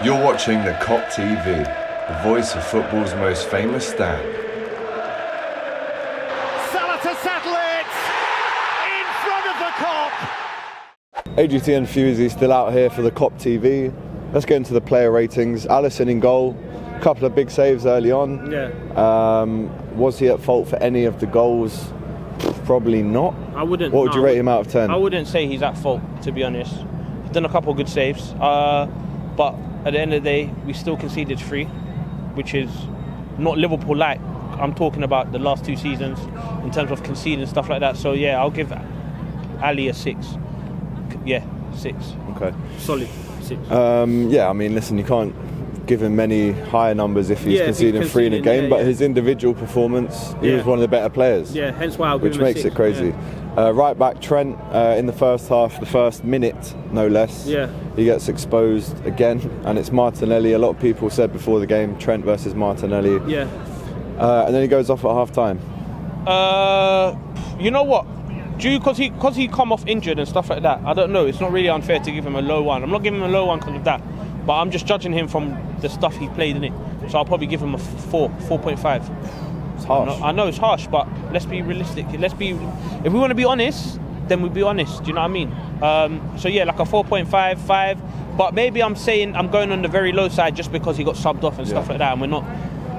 You're watching the Kop TV, the voice of football's most famous stand. Salah to settle it in front of the Kop. AGT and Fusey still out here for the Kop TV. Let's get into the player ratings. Alisson in goal, a couple of big saves early on. Yeah. Was he at fault for any of the goals? Probably not. I wouldn't. What would you rate him out of 10? I wouldn't say he's at fault, to be honest. He's done a couple of good saves, but at the end of the day, we still conceded 3, which is not Liverpool-like. I'm talking about the last 2 seasons in terms of conceding stuff like that. So yeah, I'll give Ali a 6. Yeah, 6. Okay. Solid 6. Yeah, I mean, listen, you can't give him many higher numbers if he's conceding 3 in a game, but his individual performance, he was one of the better players. Yeah, hence why I'll give him a 6. Which makes it crazy. Right back Trent in the first half, the first minute, no less. Yeah. He gets exposed again, and it's Martinelli. A lot of people said before the game, Trent versus Martinelli. Yeah. And then he goes off at half time. You know what? Because he come off injured and stuff like that, I don't know. It's not really unfair to give him a low 1. I'm not giving him a low 1 because of that, but I'm just judging him from the stuff he played in it. So I'll probably give him a 4.5. It's harsh. I know it's harsh, but let's be realistic. If we want to be honest, then we'll be honest. Do you know what I mean? So yeah, like a 4.5, 5. But maybe I'm saying I'm going on the very low side just because he got subbed off and stuff like that, and we're not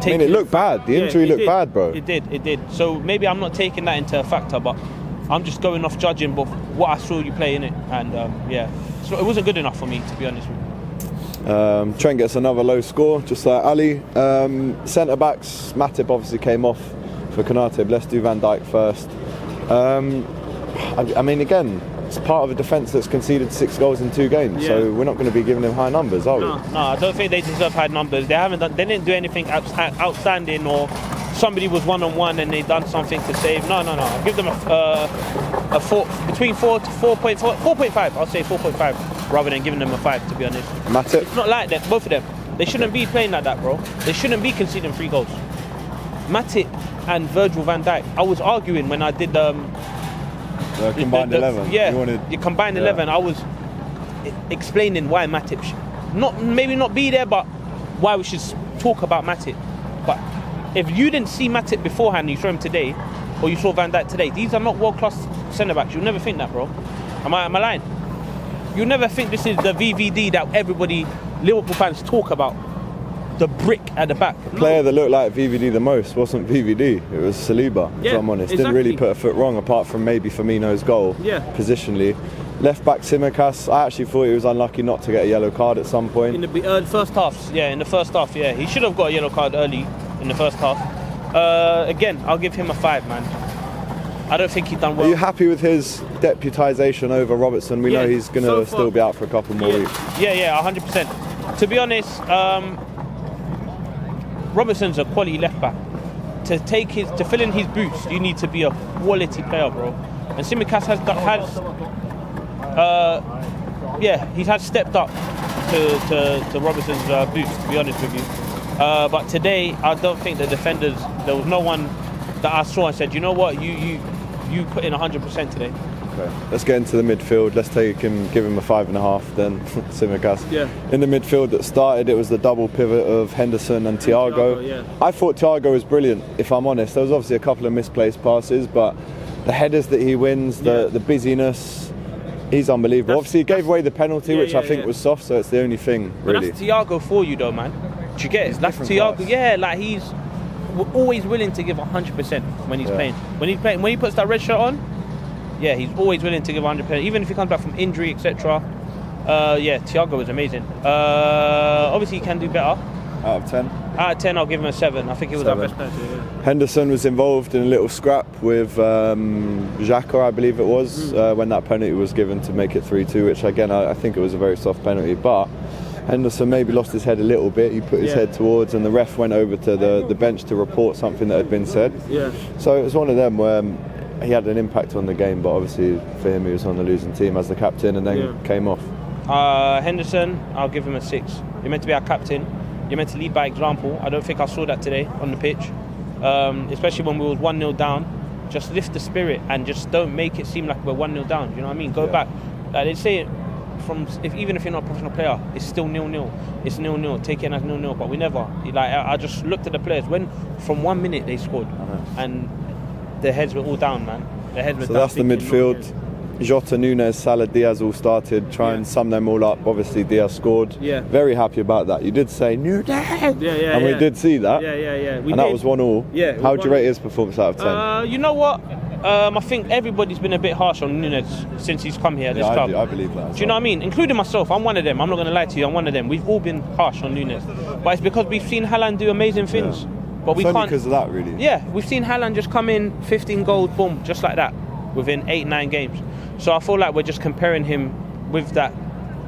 taking. I mean, it looked bad. The injury looked bad, bro. It did. So maybe I'm not taking that into a factor, but I'm just going off judging what I saw you play in it, and yeah, so it wasn't good enough for me, to be honest with you. Trent gets another low score, just like Ali. Centre backs, Matip obviously came off for Concede. Let's do Van Dijk first. I mean, again, it's part of a defence that's conceded 6 goals in 2 games, so we're not going to be giving him high numbers, are we? No, I don't think they deserve high numbers. They didn't do anything outstanding, or somebody was 1-on-1 and they done something to save. No. I'll give them a 4, between 4 to 4.4, 4.5. I'll say 4.5 rather than giving them a 5, to be honest. Matip? It's not like that, both of them. They shouldn't be playing like that, bro. They shouldn't be conceding 3 goals. Matip and Virgil van Dijk. I was arguing when I did the combined 11. Yeah, you combined 11. I was explaining why Matip maybe not be there, but why we should talk about Matip. But if you didn't see Matip beforehand and you saw him today, or you saw Van Dijk today, these are not world-class centre-backs. You'll never think that, bro. Am I lying? You'll never think this is the VVD that everybody, Liverpool fans, talk about. The brick at the back. The player that looked like VVD the most wasn't VVD, it was Saliba, if I'm honest. Didn't really put a foot wrong, apart from maybe Firmino's goal, positionally. Left back Tsimikas, I actually thought he was unlucky not to get a yellow card at some point. In the first half, in the first half, he should have got a yellow card early in the first half. Again, I'll give him a 5, man. I don't think he done well. Are you happy with his deputisation over Robertson? We know he's going to still be out for a couple more weeks. Yeah, 100%. To be honest, Robertson's a quality left back. To fill in his boots, you need to be a quality player, bro. And Tsimikas has stepped up to Robertson's boots, to be honest with you. But today, I don't think the defenders, there was no one that I saw and said, you know what, you put in 100% today. Okay. Let's get into the midfield. Let's give him a 5.5 then, Tsimikas. Yeah. In the midfield that started, it was the double pivot of Henderson and Thiago. I thought Thiago was brilliant, if I'm honest. There was obviously a couple of misplaced passes, but the headers that he wins, the busyness, he's unbelievable. Obviously, he gave away the penalty, which I think was soft, so it's the only thing, really. But that's Thiago for you, though, man. Do you get it? That's Thiago. Class. Yeah, like he's always willing to give 100% when he's playing. When he puts that red shirt on, he's always willing to give 100%, even if he comes back from injury, etc. Thiago is amazing. Obviously, he can do better. Out of 10? Out of 10, I'll give him a 7. I think he was our best player. Henderson was involved in a little scrap with Xhaka, I believe it was, when that penalty was given to make it 3-2, which again, I think it was a very soft penalty, but Henderson maybe lost his head a little bit. He put his head towards, and the ref went over to the bench to report something that had been said. So it was one of them where he had an impact on the game, but obviously for him he was on the losing team as the captain and then came off. Henderson, I'll give him a 6. You're meant to be our captain. You're meant to lead by example. I don't think I saw that today on the pitch, especially when we was 1-0 down. Just lift the spirit and just don't make it seem like we're 1-0 down. You know what I mean? Go back. Like they say, even if you're not a professional player, it's still 0-0. It's 0-0. Take it as 0-0. But we never. Like I just looked at the players when from 1 minute they scored, and their heads were all down, man. Their heads were So down. that's the midfield. Jota, Nunes, Salah, Diaz all started. Try and sum them all up. Obviously, Diaz scored. Yeah. Very happy about that. You did say Nunes. Yeah. And we did see that. Yeah. And that was 1-1. Yeah. How would you rate his performance out of 10? You know what? I think everybody's been a bit harsh on Nunes since he's come here. This club. I believe that. Do you know what I mean? Including myself. I'm one of them. I'm not going to lie to you. I'm one of them. We've all been harsh on Nunes, but it's because we've seen Haaland do amazing things. But we it's only can't. because of that, really. Yeah, we've seen Haaland just come in, 15 goals, boom, just like that, within 8-9 games. So I feel like we're just comparing him with that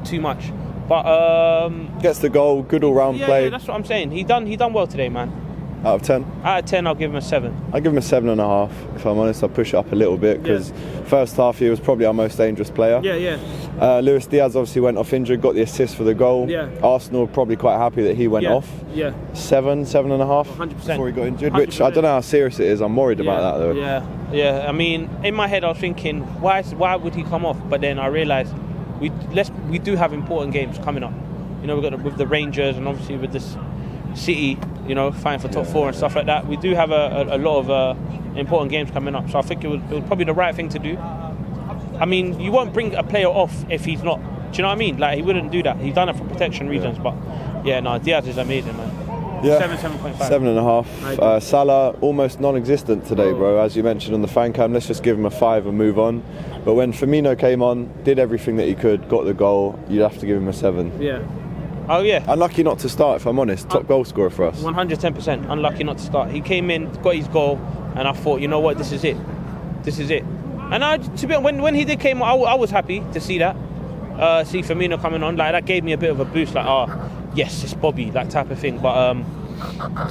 too much. But Gets the goal, good all-round play. Yeah, that's what I'm saying. He done well today, man. Out of 10? Out of 10, I'll give him a 7. I give him a 7.5. If I'm honest, I'll push it up a little bit because first half he was probably our most dangerous player. Yeah. Luis Diaz obviously went off injured, got the assist for the goal. Yeah. Arsenal probably quite happy that he went off. Yeah. 7.5 100%. before he got injured, which I don't know how serious it is. I'm worried about that though. Yeah. I mean, in my head I was thinking, why would he come off? But then I realised we do have important games coming up. You know, we've got with the Rangers and obviously with this City, you know, fighting for top 4 and stuff like that. We do have a lot of important games coming up. So I think it was probably the right thing to do. I mean, you won't bring a player off if he's not. Do you know what I mean? Like, he wouldn't do that. He's done it for protection reasons. But yeah, no, Diaz is amazing, man. Yeah. 7.5. 7.5. Salah almost non-existent today, bro. As you mentioned on the fan cam, let's just give him a 5 and move on. But when Firmino came on, did everything that he could, got the goal, you'd have to give him a 7. Yeah. Oh yeah. Unlucky not to start, if I'm honest. Top goal scorer for us. 110%. Unlucky not to start. He came in, got his goal, and I thought, you know what, this is it. This is it. And to be honest, when he did came on, I was happy to see that. See Firmino coming on, like that gave me a bit of a boost. Like, yes, it's Bobby, that type of thing. But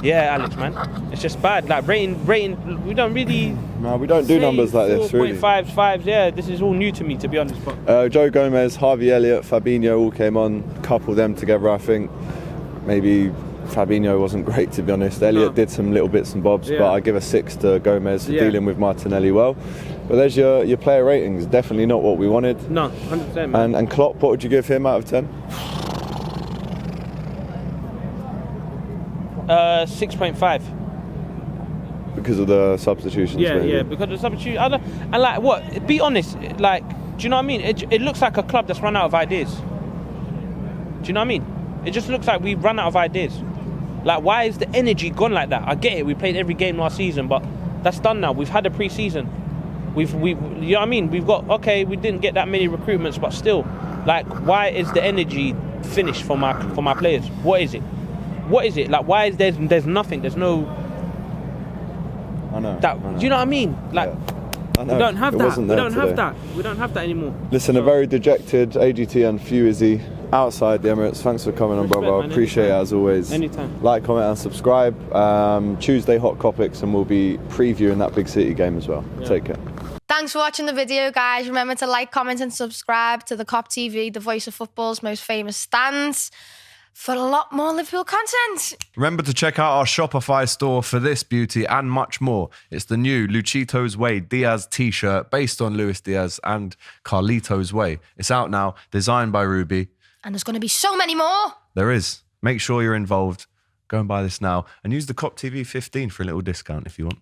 yeah, Alex, man, it's just bad. Like rating, we don't really. No, we don't do numbers like this, really. 4.5s, yeah. This is all new to me, to be honest. But Joe Gomez, Harvey Elliott, Fabinho all came on. Couple them together, I think. Maybe Fabinho wasn't great, to be honest. Elliott did some little bits and bobs, but I give a 6 to Gomez for dealing with Martinelli well. But there's your player ratings. Definitely not what we wanted. No, 100%, man. And Klopp, what would you give him out of 10? 6.5. Because of the substitutions. Yeah, because of the substitution. And like, what? Be honest. Like, do you know what I mean? It looks like a club that's run out of ideas. Do you know what I mean? It just looks like we've run out of ideas. Like, why is the energy gone like that? I get it. We played every game last season, but that's done now. We've had a pre-season. You know what I mean? We've got, we didn't get that many recruitments, but still, like, why is the energy finished for my players? What is it? What is it? Like, why is there's nothing? There's no. I know. Do you know what I mean? Like, I know. we don't have that. We don't have today. that. We don't have that anymore. Listen, a very dejected AGT and few Izzy outside the Emirates. Thanks for coming on, brother. Man, Appreciate it as always. Anytime. Like, comment, and subscribe. Tuesday, hot topics, and we'll be previewing that big City game as well. Yeah. Take care. Thanks for watching the video, guys. Remember to like, comment, and subscribe to the Kop TV, the voice of football's most famous stands, for a lot more Liverpool content. Remember to check out our Shopify store for this beauty and much more. It's the new Luchito's Way Diaz t-shirt based on Luis Diaz and Carlito's Way. It's out now, designed by Ruby. And there's going to be so many more. There is. Make sure you're involved. Go and buy this now and use the Kop TV 15 for a little discount if you want.